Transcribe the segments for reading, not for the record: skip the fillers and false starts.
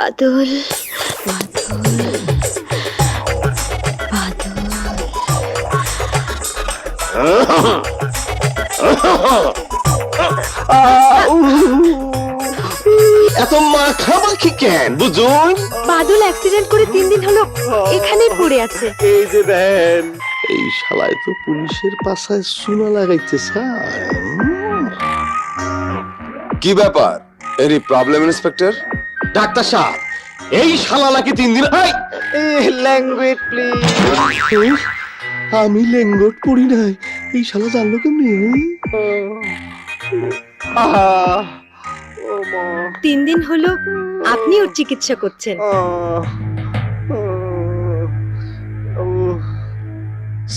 বাদল বাদল বাদল। এত মাখামাখি কেন বুঝুন? বাদল অ্যাক্সিডেন্ট করে 3 দিন হলো এখানেই পড়ে আছে। এই যে দেন, এই শালায় তো পুলিশের পাছায় চুনা লাগাইতে চায়। কি ব্যাপার? Any problem inspector? ডাক্তার সাহেব, এই শালা নাকি 3 দিন ল্যাঙ্গুয়েজ প্লিজ। আমি লেঙ্গট পড়ি নাই, এই শালা জানলো কেমনি? ও মা 3 দিন হলো আপনি ওর চিকিৎসা করছেন।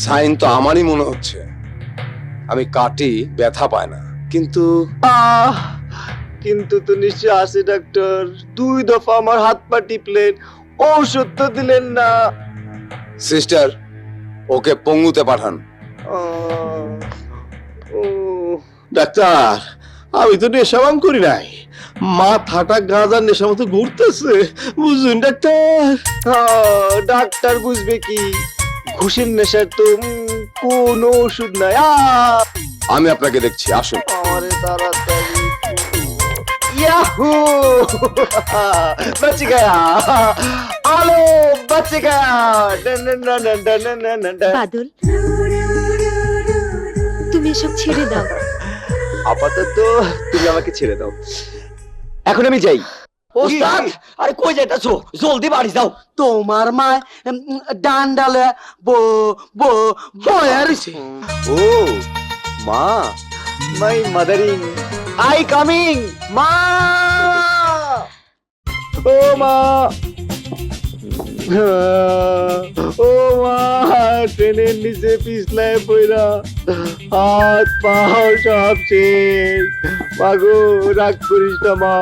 সাইন তো আমারই মনে হচ্ছে। আমি কাটি, ব্যথা পায় না, কিন্তু কিন্তু তো নিশ্চয় আছে ডাক্তার। 2 দফা আমার হাত পা টিপলেন, ঔষধ তো দিলেন না। সিস্টার, ওকে পঙ্গুতে পাঠান। ডাক্তার, আমি তো নেশা ভাঙ করি নাই, মাথাটা গাঁজার নেশা মতো ঘুরতেছে বুঝুন ডাক্তার। ডাক্তার বুঝবে কি, ঘুষের নেশার তো কোনো ওষুধ নাই। আমি আপনাকে দেখছি, আসুন। আরে তাড়াতাড়ি। ইয়াহু बच गया, আলো बच गया। বাদল, তুমি এসব ছেড়ে দাও। আপাতত তুমি আমাকে ছেড়ে দাও, এখন আমি যাই। ওস্তাদ, আরে কই যাইতাছো? জলদি বাড়ি যাও। তোমার মা ডান ডালে বয়ে রইছে। ও মা, মাই মাদারিং, আই কামিং। মা, ও মা, ও মা, ট্রেনের নিচে পিছলায় পইরা হাত পা সব শেষ। মাগো রাগ করিস না মা।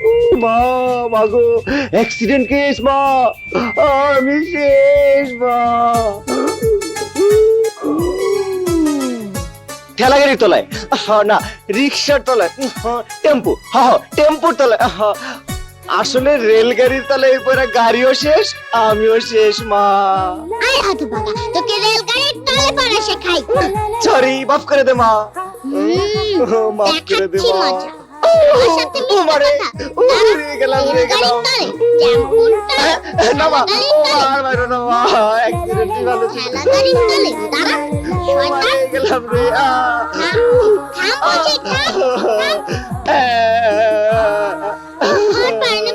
ও মা, মাগো অ্যাক্সিডেন্ট কেস মা, আমি শেষ মা। ঠেলা গাড়ির তলায় না, রিক্সার তলায়, টেম্পু, টেম্পুর তলায়। আসলে রেলগাড়ির তলায় পরে গাড়িও শেষ, আমিও শেষ মা। আয় হতভাগা, তোকে রেলগাড়ির তলে পড়া শেখাই। সরি, মাফ করে দে মা। মাফ করে দে মা। ও মারে, ও রে গেলাম, রে গেলাম। না মা, ও আর মারো না মা, অ্যাক্সিডেন্টই ভালো ছিল। রেলগাড়ির তলে দাঁড়া, শয়তান। গেলাম রে। থাম বলছি,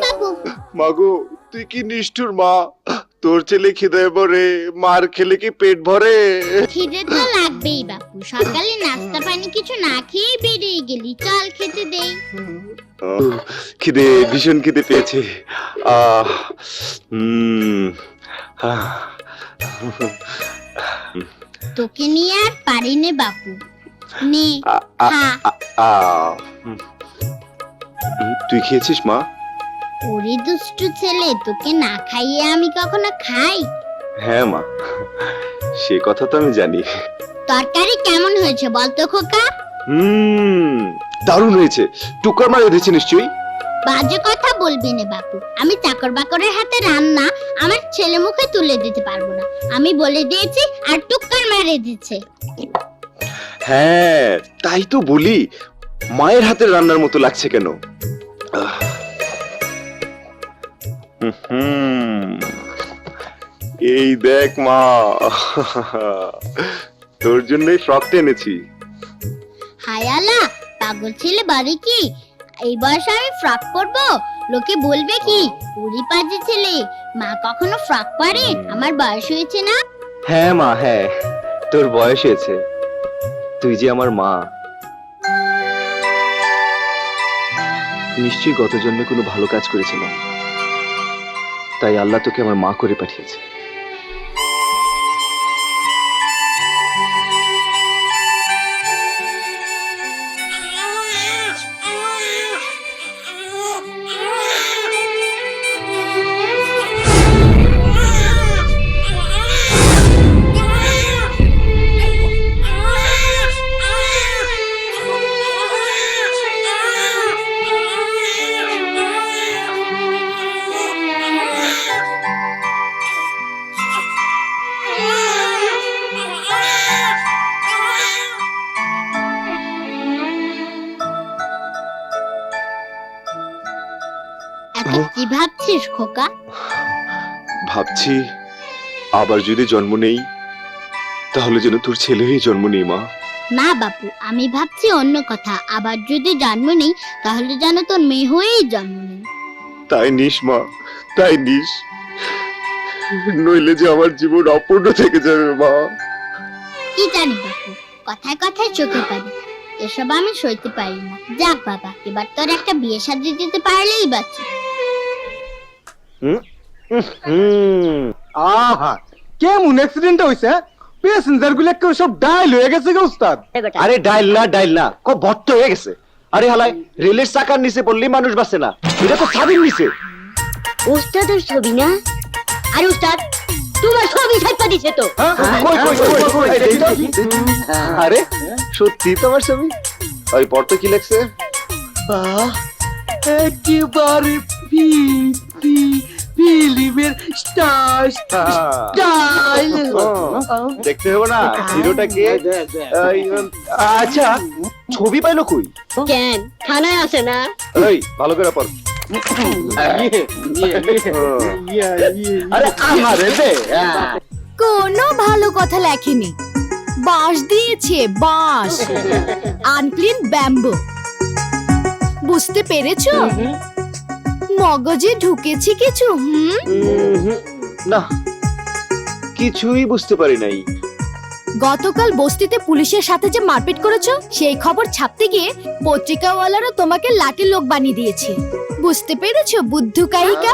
বাবু। মাগো, তুই কি নিষ্ঠুর মা, তোর ছেলে খিদে ভরে, মার খেলে কি পেট ভরে? খিদে তো লাগবেই বাপু, সকালে নাস্তা পানি কিছু না খেয়ে বেরিয়ে গেলি, চল খেতে দেই। খিদে, ভীষণ খিদে পেয়েছে। তোকে নিয়ে আর পারি নে বাপু, নে খা। তুই খেয়েছিস মা? ওরে দুষ্টু ছেলে, তোকে না খাইয়ে আমি কখনো খাই? হ্যাঁ মা, সে কথা তো আমি জানি। তরকারি কেমন হয়েছে বলতো খোকা? দারুণ হয়েছে। টুকার মার দিয়েছে নিশ্চয়ই। বাজে কথা বলবি না বাপু, আমি চাকর বাকরের হাতে রান্না আমার ছেলে মুখে তুলে দিতে পারবো না। আমি বলে দিয়েছি আর টুক্কার মেরে দিচ্ছে। হ্যাঁ, তাই তো বলি, মায়ের হাতের রান্নার মতো লাগছে কেন? এই দেখ মা, তোর জন্যই ফ্রকটা এনেছি। হায়ালা, পাগল ছেলে বাড়ি কি? এই বয়সে আমি ফ্রক পরবো? লোকে বলবে কি উড়ি পাজি ছেলে। মা কখনো ফ্রক পরে? আমার বয়স হয়েছে না? হ্যাঁ মা, হ্যাঁ, তোর বয়স হয়েছে, তুই যে আমার মা। নিশ্চয়ই গত জন্মে কোনো ভালো কাজ করেছিলাম, তাই আল্লাহ তোকে আমার মা করে পাঠিয়েছে। কি ভাবছিস খোকা? ভাবছি আবার যদি জন্ম নেই তাহলে যেন তোর ছেলে হয়ে জন্ম নেই মা। না বাপু, আমি ভাবছি অন্য কথা। আবার যদি জন্ম নেই তাহলে যেন তোর মেয়ে হয়েই জন্ম নেই। তাই নিস মা, তাই নিস, নইলে যে আমার জীবন অপূর্ণ থেকে যাবে মা। কি জানি বাপু, কথায় কথায় চোখে পারি, এসব আমি সইতে পারি না। যাক বাবা, এবার তোর একটা বিয়ে শাদী দিতে পারলেই বাঁচি। আহা কেমন অ্যাক্সিডেন্ট হইছে? প্যাসেঞ্জার গুলো কেউ সব ডাইল হয়ে গেছে গো উস্তাদ। আরে ডাইল না ভর্ত হয়ে গেছে। আরে হালাই, রেলের চাকার নিচে পড়লেই মানুষ বাঁচে না, এটা তো ছাদের নিচে। উস্তাদের ছবি না? আরে উস্তাদ, তোমার ছবি ছাপা দিছে তো। কই, এই তো। আরে সত্যি তোমার ছবি? ওই পড়তো কি লেখছে? একেবারে ফিল্মের স্টার স্টাইল। দেখতে হবে না হিরোটা কে? আচ্ছা, ছবি পাইলো কই? কেন থানায় আছে না? এই ভালো করে পড়। আরে আমারে দে। কোনো ভালো কথা লেখেনি, বাঁশ দিয়েছে, বাঁশ, আনক্লিন ব্যাম্বো। বুঝতে পেরেছো? মগজে ঢুকেছে কিছু? না, কিছুই বুঝতে পারি নাই। গতকাল বস্তিতে পুলিশের সাথে যে মারপিট করেছো, সেই খবর ছাপতে গিয়ে পত্রিকাওয়ালারা তোমাকে লাঠি লোক বানিয়ে দিয়েছে। বুঝতে পেরেছো বুদ্ধু কাহিকা?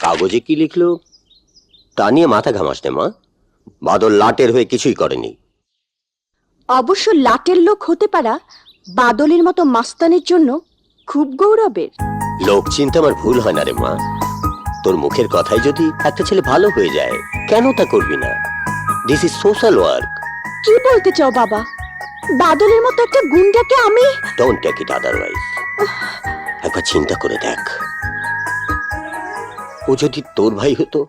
কাগজে কি লিখলো তা নিয়ে মাথা ঘামাস না মা। বাদল লাটের হয়ে কিছুই করেনি। অবশ্য লাটের লোক হতে পারা বাদলের মতো মাস্তানের জন্য খুব গৌরবের। লোক চিন্তা আমার ভুল হয় না রে মা। তোর মুখের কথায় যদি একটা ছেলে ভালো হয়ে যায়, কেন তা করবি না? This is social work. কি বলতে চাও বাবা? বাদলের মতো একটা গুন্ডাকে আমি? Don't take it otherwise. একবার চিন্তা করে দেখ, ও যদি তোর ভাই হতো।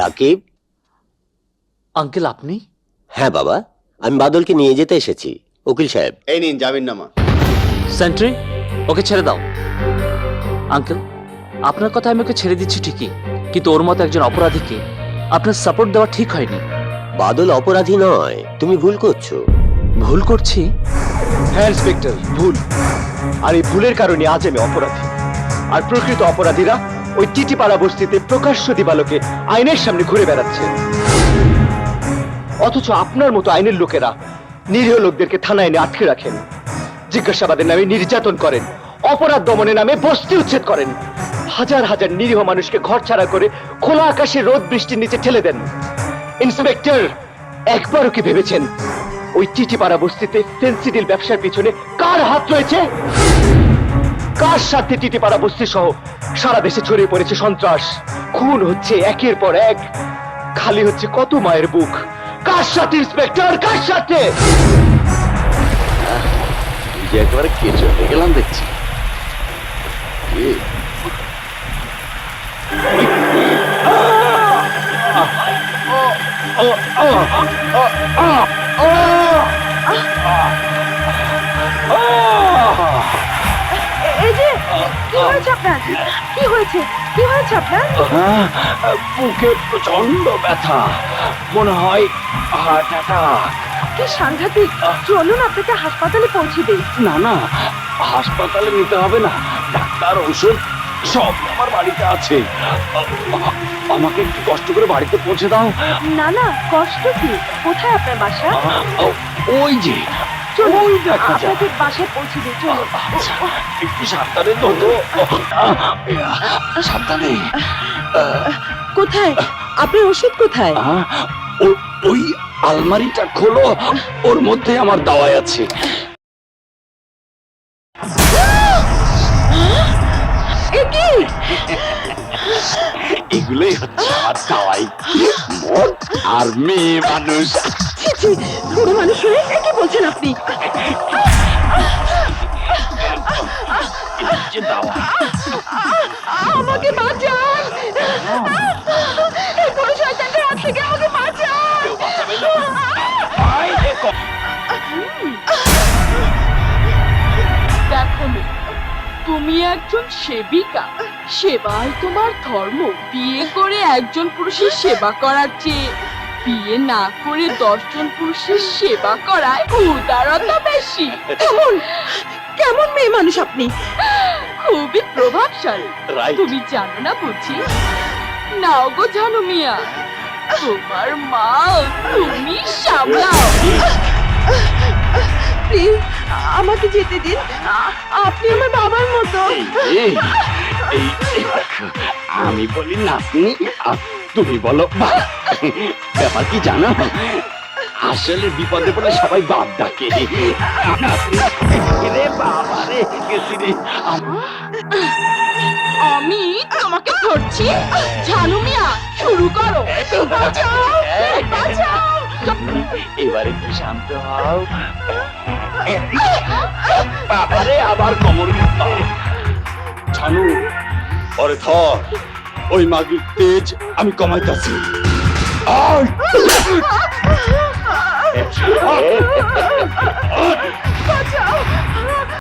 রাকিব। আঙ্কেল আপনি? হ্যাঁ বাবা, আমি বাদলকে নিয়ে যেতে এসেছি। উকিল সাহেব, এই নিন জামিননামা। সেন্ট্রি, ওকে ছেড়ে দাও। আঙ্কেল, আপনার কথা আমি ওকে ছেড়ে দিচ্ছি ঠিকই, কিন্তু ওর মতো একজন অপরাধীকে আপনার সাপোর্ট দেওয়া ঠিক হয়নি। বাদল অপরাধী নয়, তুমি ভুল করছো। ভুল করছি? হ্যাঁ ইন্সপেক্টর, ভুল। আর এই ভুলের কারণে আজ আমি অপরাধী। আর প্রকৃত অপরাধীরা ওই টিটিপাড়া বস্তিতে প্রকাশ্য দিবালোকে আইনের সামনে ঘুরে বেড়াচ্ছে। অথচ আপনার মতো আইনের লোকেরা নিরীহ লোকদেরকে থানায় এনে আটকে রাখেন, জিজ্ঞাসাবাদের নামে নির্যাতন করেন, অপরাধ দমনের নামে বস্তি উচ্ছেদ করেন, হাজার হাজার নিরীহ মানুষকে ঘরছাড়া করে খোলা আকাশে রোদ বৃষ্টির নিচে ঠেলে দেন। ইন্সপেক্টর, একবারও কি ভেবেছেন ওই টিটিপাড়া বস্তিতে ফেন্সিডিল ব্যবসার পিছনে কার হাত রয়েছে? কার সাথে টিটিপাড়া বস্তি সহ সারা দেশে ছড়িয়ে পড়েছে সন্ত্রাস, খুন হচ্ছে একের পর এক, খালি হচ্ছে কত মায়ের বুক। কার সাথে ইন্সপেক্টর, কার সাথে? একেবারে কেঁচো হয়ে গেলাম দেখছি। এই যে কি হয়েছে আপনার? কি হয়েছে? কি হয়েছে আপনার? বুকে প্রচন্ড ব্যথা, মনে হয় হার্ট অ্যাটাক। কি সাংঘাতিক! চলুন আপনাকে হাসপাতালে পৌঁছে দেই। না না, হাসপাতালে নিতে হবে না, ডাক্তার ওষুধ সব আমার বাড়িতে আছে। আমাকে একটু কষ্ট করে বাড়িতে পৌঁছে দাও। না না, কষ্ট কি? কোথায় আপনার বাসা? ওই যে চলুন ওই দেখা যায়। আপনাকে বাসায় পৌঁছে দিই, চলুন। একটু সাবধানে তো। সাবধানে। কোথায় আপনার ওষুধ? কোথায়? ওই আলমারিটা খোলো, ওর মধ্যে আমার দাওয়াই আছে। এগুলোই হচ্ছে আমার দাওয়াই। মদ আর মেয়ে মানুষ। বুড়ো মানুষ হয়ে কি বলছেন আপনি? যে দাওয়া। আমাকে বাঁচান, এই বুড়ো শয়তানটার হাত থেকে আমাকে বাঁচান। কেউ বাঁচাবে না। আয়, এ ক- দেখো মেয়ে, তুমি একজন সেবিকা, সেবাই তোমার ধর্ম। বিয়ে করে একজন পুরুষের সেবা করার চেয়ে বিয়ে না করে 10 জন পুরুষের সেবা করায় উদারতা বেশি। কেমন মেয়ে মানুষ আপনি? খুবই প্রভাবশালী। Right. তুমি জানো না বুঝি? নাও গো জানো মিয়া, তোমার মা তুমি সামলাও। প্লিজ আমাকে যেতে দিন, আপনি আমার বাবার মতো। এই, এই, এই, আমি বলি নাতনি, আর তুমি বলো বাপ। ব্যাপার কি জানো, আসলে বিপদে পড়লে সবাই বাপ ডাকে। নাতনি, রে বাবা রে, গেছি রে। আমি তোমাকে ধরছি, জানো মিয়া, শুরু করো। বাঁচাও, বাঁচাও। এবারে একটু শান্ত হও। বাবারে আবার কোমর। জানু, ওরে ধর, ওই মাগির তেজ আমি কমাইতাছি। আয়! বাঁচাও।